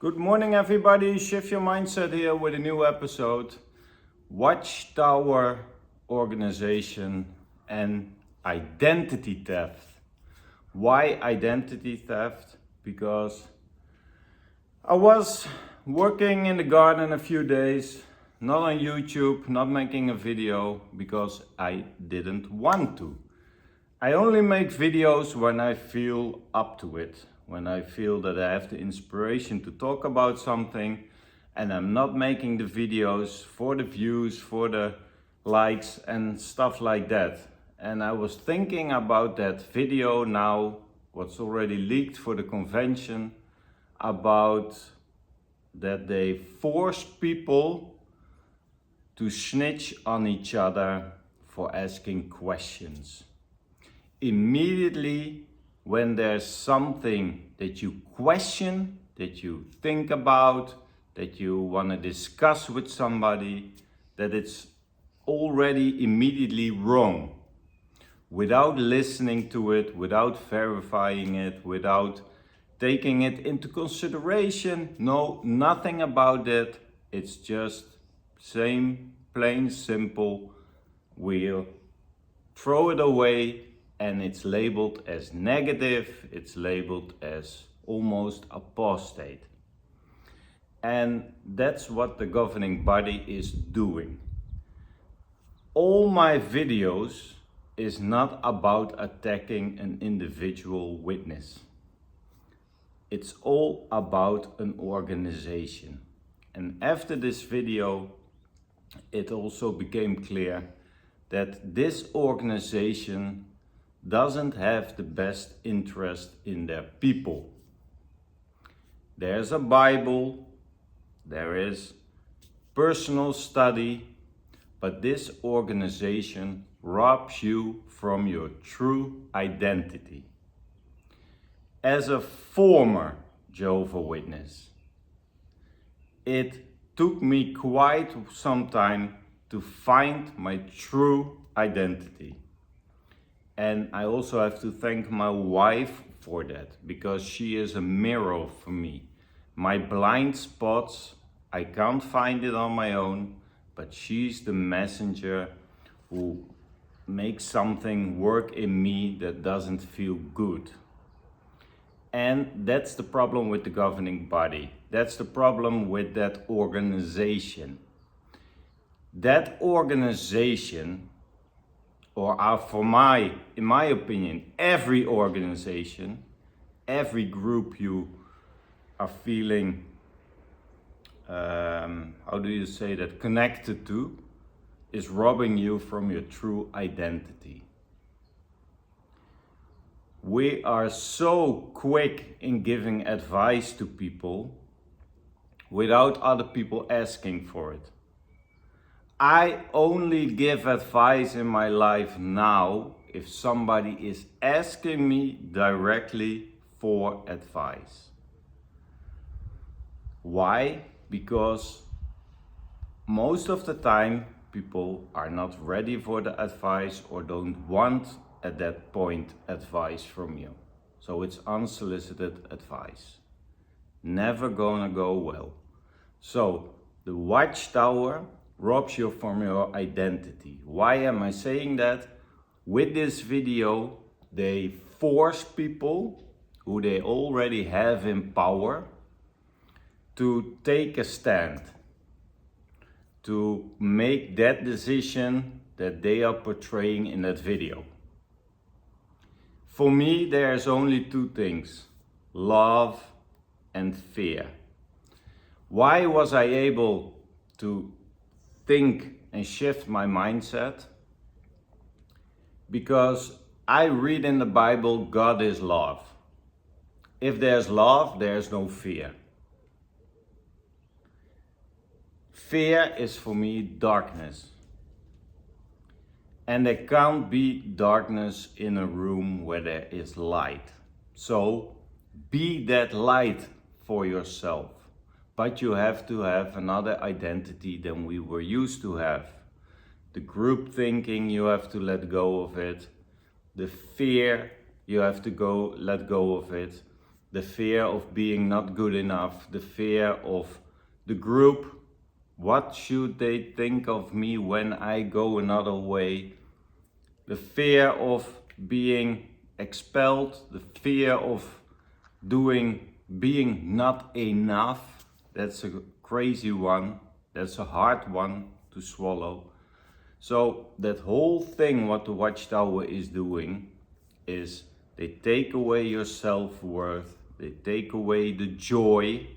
Good morning, everybody. Shift your mindset here with a new episode. Watchtower organization and identity theft. Why identity theft? Because I was working in the garden a few days, not on YouTube, not making a video because I didn't want to. I only make videos when I feel up to it, when I feel that I have the inspiration to talk about something, and I'm not making the videos for the views, for the likes and stuff like that. And I was thinking about that video now, what's already leaked for the convention, about that they force people to snitch on each other for asking questions. Immediately when there's something that you question, that you think about, that you want to discuss with somebody, that it's already immediately wrong. Without listening to it, without verifying it, without taking it into consideration, no, nothing about it. It's just same, plain, simple. We'll throw it away. And it's labeled as negative, it's labeled as almost apostate. And that's what the governing body is doing. All my videos is not about attacking an individual witness. It's all about an organization. And after this video, it also became clear that this organization doesn't have the best interest in their people. There's a Bible, there is personal study, but this organization robs you from your true identity. As a former Jehovah's Witness, it took me quite some time to find my true identity. And I also have to thank my wife for that, because she is a mirror for me. My blind spots, I can't find it on my own, but she's the messenger who makes something work in me that doesn't feel good. And that's the problem with the governing body. That's the problem with that organization. That organization, in my opinion, every organization, every group you are feeling, connected to, is robbing you from your true identity. We are so quick in giving advice to people without other people asking for it. I only give advice in my life now if somebody is asking me directly for advice. Why? Because most of the time people are not ready for the advice or don't want at that point advice from you. So it's unsolicited advice. Never gonna go well. So the Watchtower robs you from your identity. Why am I saying that? With this video, they force people who they already have in power to take a stand, to make that decision that they are portraying in that video. For me, there's only two things: love and fear. Why was I able to think and shift my mindset? Because I read in the Bible, God is love. If there's love, there's no fear. Fear is for me darkness. And there can't be darkness in a room where there is light. So be that light for yourself. But you have to have another identity than we were used to have. The group thinking, you have to let go of it. The fear, you have to let go of it. the fear of being not good enough, the fear of the group. What should they think of me when I go another way? The fear of being expelled, the fear of being not enough. That's a crazy one. That's a hard one to swallow. So that whole thing, what the Watchtower is doing, is they take away your self-worth, they take away the joy,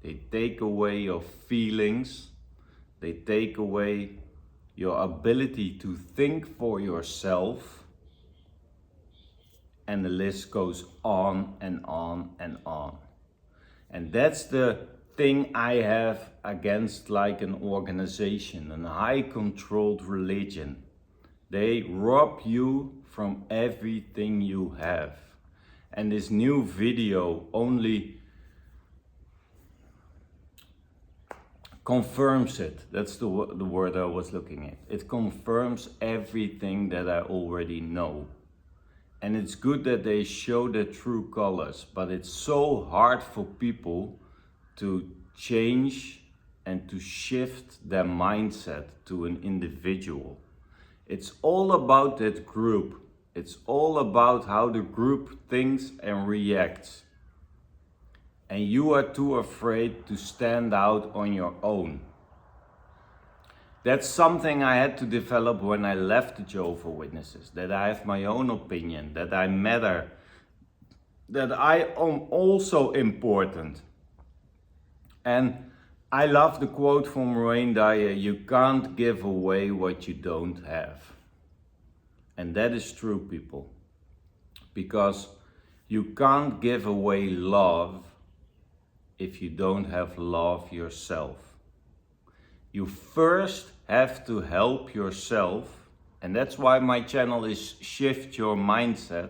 they take away your feelings, they take away your ability to think for yourself, and the list goes on and on and on. And that's the thing I have against like an organization, a high controlled religion. They rob you from everything you have. And this new video only confirms it. That's the word I was looking at. It confirms everything that I already know. And it's good that they show their true colors, but it's so hard for people to change and to shift their mindset to an individual. It's all about that group. It's all about how the group thinks and reacts. And you are too afraid to stand out on your own. That's something I had to develop when I left the Jehovah's Witnesses, that I have my own opinion, that I matter, that I am also important. And I love the quote from Wayne Dyer, you can't give away what you don't have. And that is true, people. Because you can't give away love if you don't have love yourself. You first have to help yourself, and that's why my channel is Shift Your Mindset.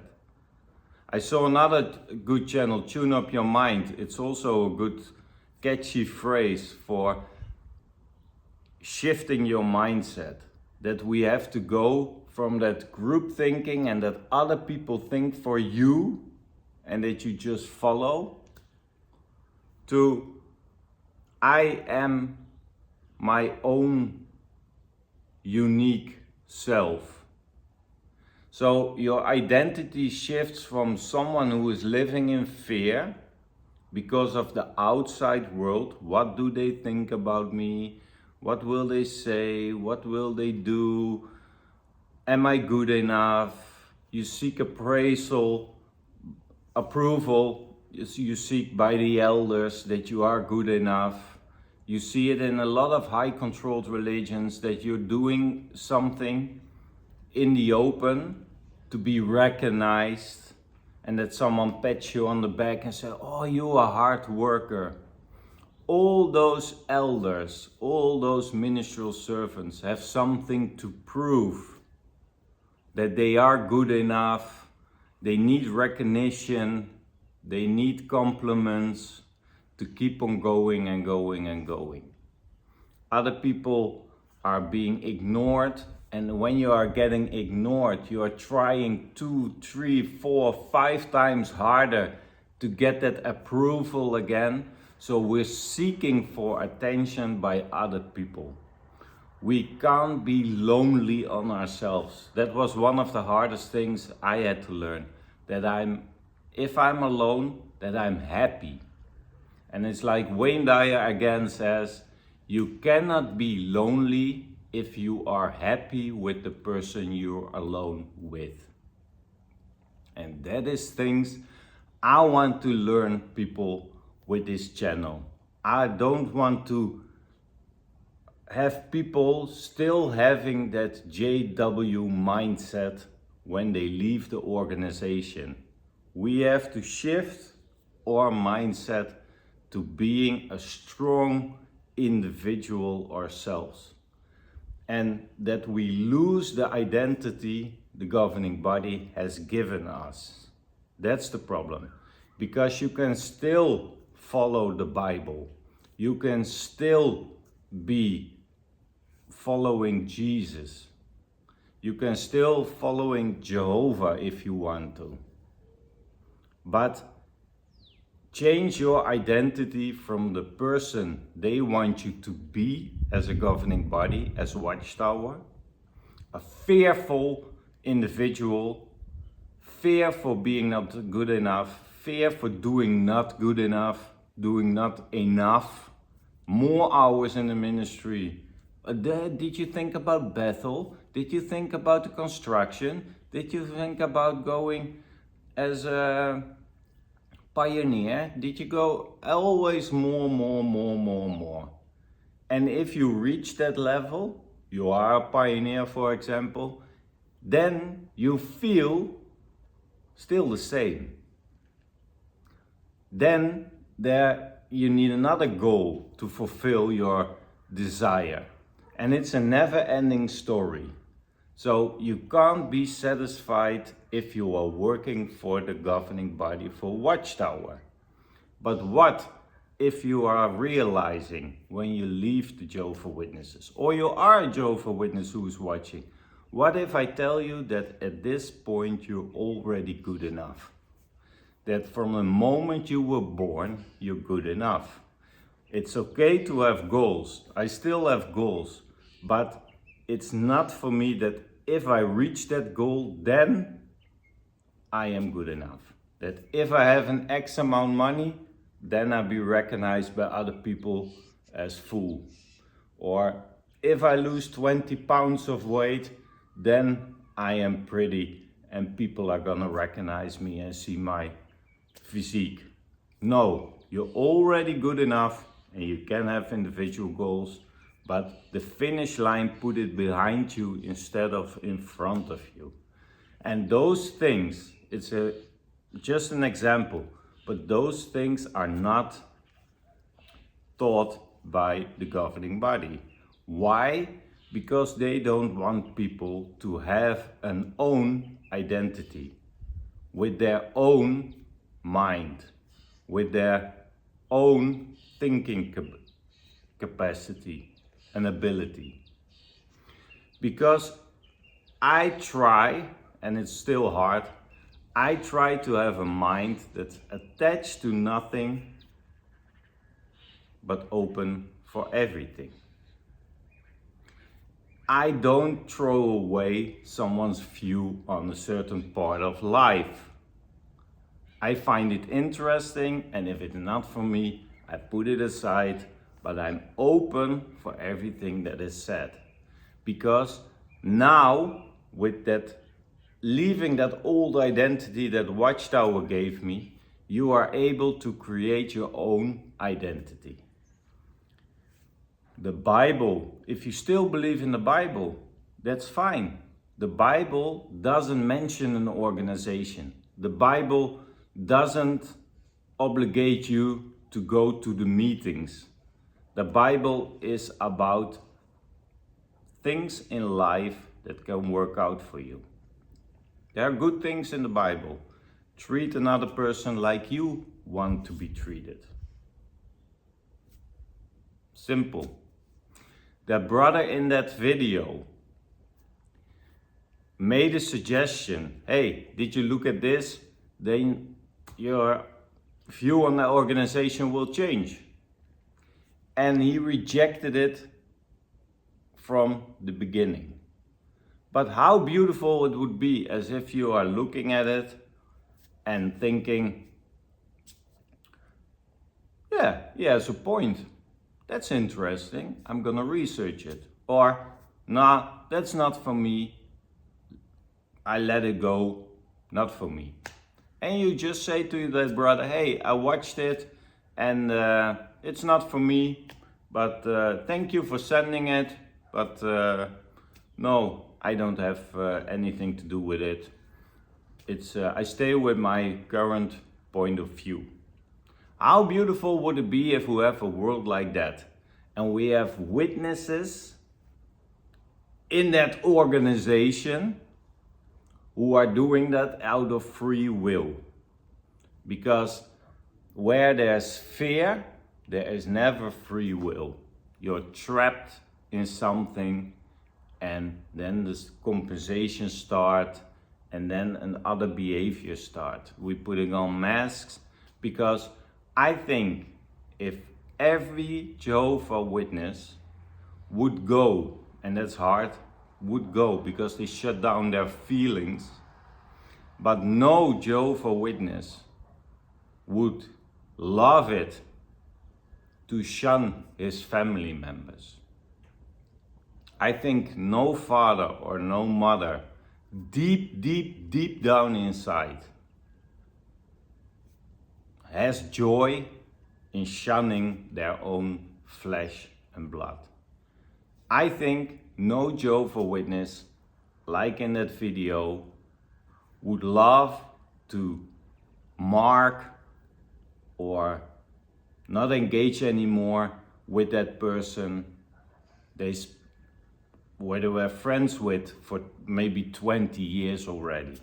I saw another good channel, Tune Up Your Mind. It's also a good catchy phrase for shifting your mindset. That we have to go from that group thinking and that other people think for you and that you just follow, to I am my own unique self. So your identity shifts from someone who is living in fear because of the outside world. What do they think about me? What will they say? What will they do? Am I good enough? You seek appraisal, approval. You seek by the elders that you are good enough. You see it in a lot of high controlled religions that you're doing something in the open to be recognized, and that someone pats you on the back and says, oh, you're a hard worker. All those elders, all those ministerial servants have something to prove, that they are good enough, they need recognition, they need compliments to keep on going and going and going. Other people are being ignored, and when you are getting ignored, you are trying 2, 3, 4, 5 times harder to get that approval again. So we're seeking for attention by other people. We can't be lonely on ourselves. That was one of the hardest things I had to learn. That if I'm alone, that I'm happy. And it's like Wayne Dyer again says, you cannot be lonely if you are happy with the person you're alone with. And that is things I want to learn, people, with this channel. I don't want to have people still having that JW mindset when they leave the organization. We have to shift our mindset to being a strong individual ourselves. And that we lose the identity the governing body has given us. That's the problem. Because you can still follow the Bible. You can still be following Jesus. You can still following Jehovah if you want to. But Change your identity from the person they want you to be as a governing body, as Watchtower, a fearful individual, fear for being not good enough, fear for doing not good enough, doing not enough, more hours in the ministry. Did you think about Bethel? Did you think about the construction? Did you think about going as a pioneer? Did you go always more? And if you reach that level, you are a pioneer, for example, then you feel still the same. Then you need another goal to fulfill your desire. And it's a never-ending story. So you can't be satisfied if you are working for the governing body for Watchtower. But what if you are realizing when you leave the Jehovah's Witnesses, or you are a Jehovah's Witness who is watching, what if I tell you that at this point you're already good enough? That from the moment you were born, you're good enough. It's okay to have goals. I still have goals, but it's not for me that if I reach that goal, then I am good enough. That if I have an X amount of money, then I'll be recognized by other people as fool. Or if I lose 20 pounds of weight, then I am pretty and people are gonna recognize me and see my physique. No, you're already good enough and you can have individual goals, but the finish line, put it behind you instead of in front of you. And those things, it's just an example, but those things are not taught by the governing body. Why? Because they don't want people to have an own identity with their own mind, with their own thinking capacity and ability. Because I try, and it's still hard, I try to have a mind that's attached to nothing but open for everything. I don't throw away someone's view on a certain part of life. I find it interesting, and if it's not for me, I put it aside, but I'm open for everything that is said. Because now, with that, leaving that old identity that Watchtower gave me, you are able to create your own identity. The Bible, if you still believe in the Bible, that's fine. The Bible doesn't mention an organization. The Bible doesn't obligate you to go to the meetings. The Bible is about things in life that can work out for you. There are good things in the Bible. Treat another person like you want to be treated. Simple. That brother in that video made a suggestion. Hey, did you look at this? Then your view on the organization will change. And he rejected it from the beginning. But how beautiful it would be as if you are looking at it and thinking, yeah, he has a point. That's interesting. I'm gonna research it. Or, nah, that's not for me. I let it go. Not for me. And you just say to that brother, hey, I watched it and it's not for me, but thank you for sending it. But no, I don't have anything to do with it. I stay with my current point of view. How beautiful would it be if we have a world like that? And we have witnesses in that organization who are doing that out of free will. Because where there's fear, there is never free will. You're trapped in something, and then this compensation start, and then another behavior start. We're putting on masks because I think if every Jehovah Witness would go, and that's hard, would go because they shut down their feelings, but no Jehovah Witness would love it to shun his family members. I think no father or no mother, deep down inside, has joy in shunning their own flesh and blood. I think no Jehovah Witness, like in that video, would love to mark or not engage anymore with that person where they were friends with for maybe 20 years already.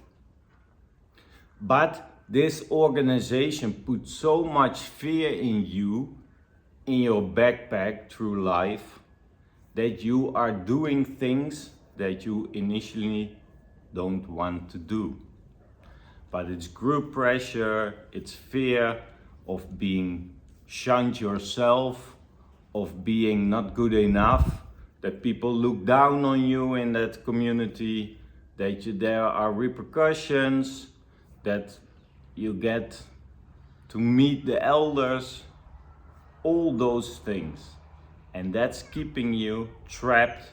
But this organization puts so much fear in you, in your backpack through life, that you are doing things that you initially don't want to do. But it's group pressure, it's fear of being shunned yourself, of being not good enough, that people look down on you in that community, that there are repercussions, that you get to meet the elders, all those things. And that's keeping you trapped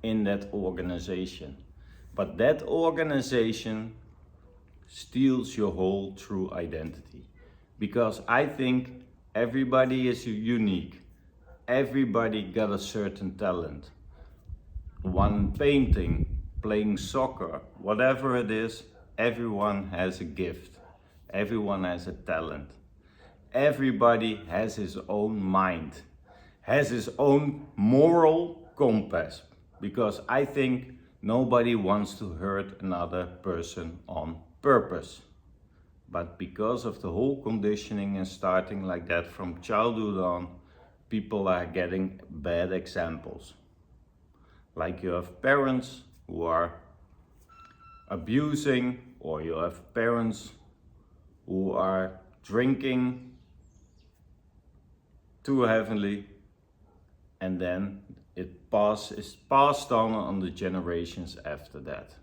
in that organization. But that organization steals your whole true identity. Because I think everybody is unique. Everybody got a certain talent. One painting, playing soccer, whatever it is, everyone has a gift. Everyone has a talent. Everybody has his own mind, has his own moral compass. Because I think nobody wants to hurt another person on purpose. But because of the whole conditioning and starting like that from childhood on, people are getting bad examples. Like you have parents who are abusing, or you have parents who are drinking too heavily, and then it is passed on the generations after that.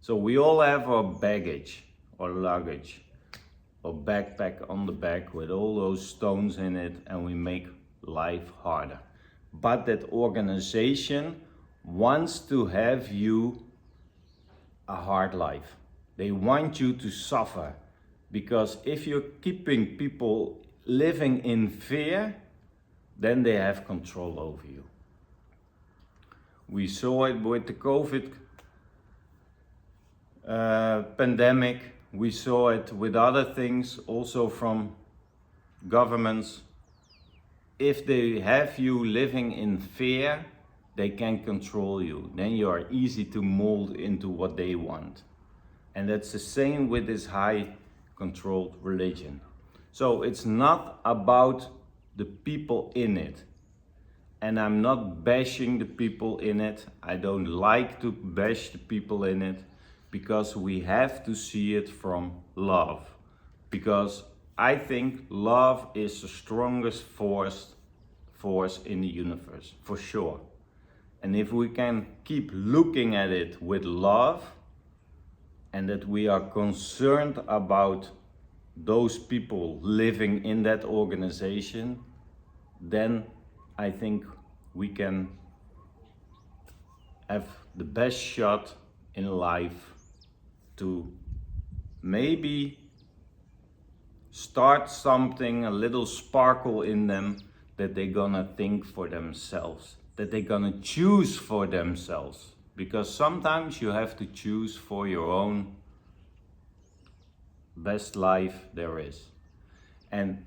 So we all have our baggage or luggage or backpack on the back with all those stones in it, and we make life harder. But that organization wants to have you a hard life. They want you to suffer, because if you're keeping people living in fear, then they have control over you. We saw it with the COVID pandemic. We saw it with other things, also from governments. If they have you living in fear, they can control you. Then you are easy to mold into what they want. And that's the same with this high controlled religion. So it's not about the people in it. And I'm not bashing the people in it. I don't like to bash the people in it, because we have to see it from love. Because I think love is the strongest force in the universe, for sure. And if we can keep looking at it with love, and that we are concerned about those people living in that organization, then I think we can have the best shot in life to maybe start something, a little sparkle in them, that they're gonna think for themselves, that they're gonna choose for themselves. Because sometimes you have to choose for your own best life there is. And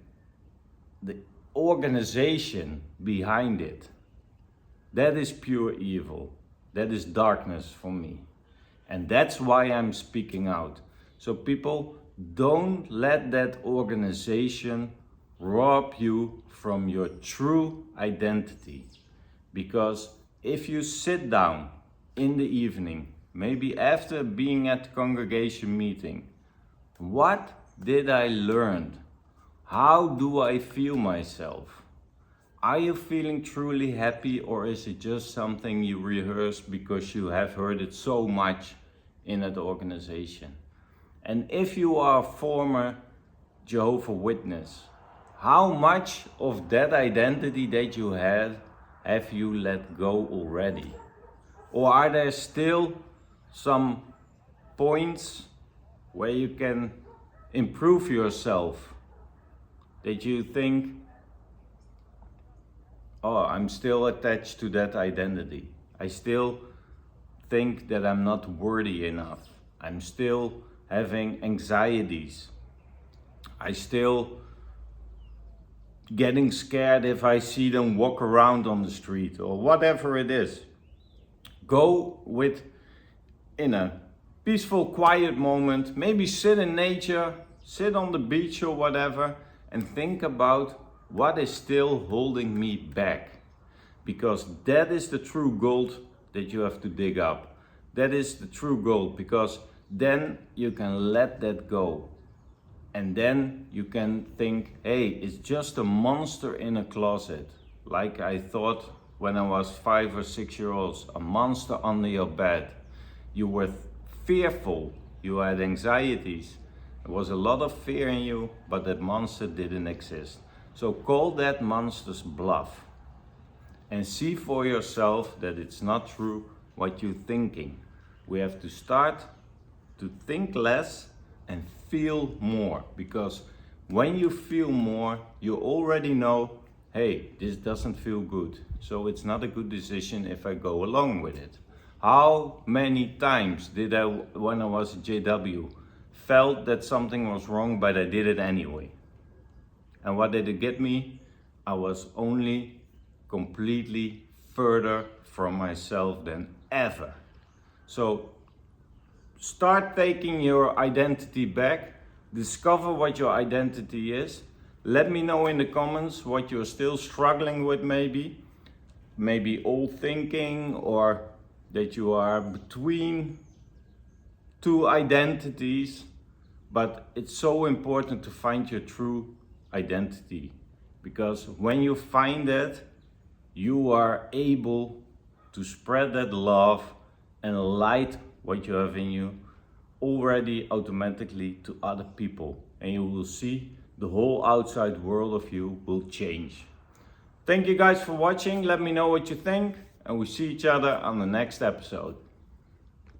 the organization behind it, that is pure evil. That is darkness for me. And that's why I'm speaking out. So people, don't let that organization rob you from your true identity. Because if you sit down in the evening, maybe after being at the congregation meeting, what did I learn? How do I feel myself? Are you feeling truly happy, or is it just something you rehearse because you have heard it so much in that organization? And if you are a former Jehovah's Witness, how much of that identity that you had have you let go already? Or are there still some points where you can improve yourself, that you think, oh, I'm still attached to that identity. I still think that I'm not worthy enough. I'm still having anxieties. I still getting scared if I see them walk around on the street or whatever it is. Go in a peaceful, quiet moment, maybe sit in nature, sit on the beach or whatever, and think about what is still holding me back. Because that is the true gold that you have to dig up. That is the true gold, because then you can let that go. And then you can think, hey, it's just a monster in a closet. Like I thought when I was 5 or 6 years old, a monster under your bed. You were fearful, you had anxieties. There was a lot of fear in you, but that monster didn't exist. So call that monster's bluff and see for yourself that it's not true what you're thinking. We have to start to think less and feel more, because when you feel more, you already know, hey, this doesn't feel good, so it's not a good decision if I go along with it. How many times did I, when I was at JW, felt that something was wrong, but I did it anyway? And what did it get me? I was only completely further from myself than ever. So start taking your identity back. Discover what your identity is. Let me know in the comments what you're still struggling with, maybe old thinking, or that you are between two identities. But it's so important to find your true identity, because when you find that, you are able to spread that love and light what you have in you already automatically to other people, and you will see the whole outside world of you will change. Thank you guys for watching. Let me know what you think, and we see each other on the next episode.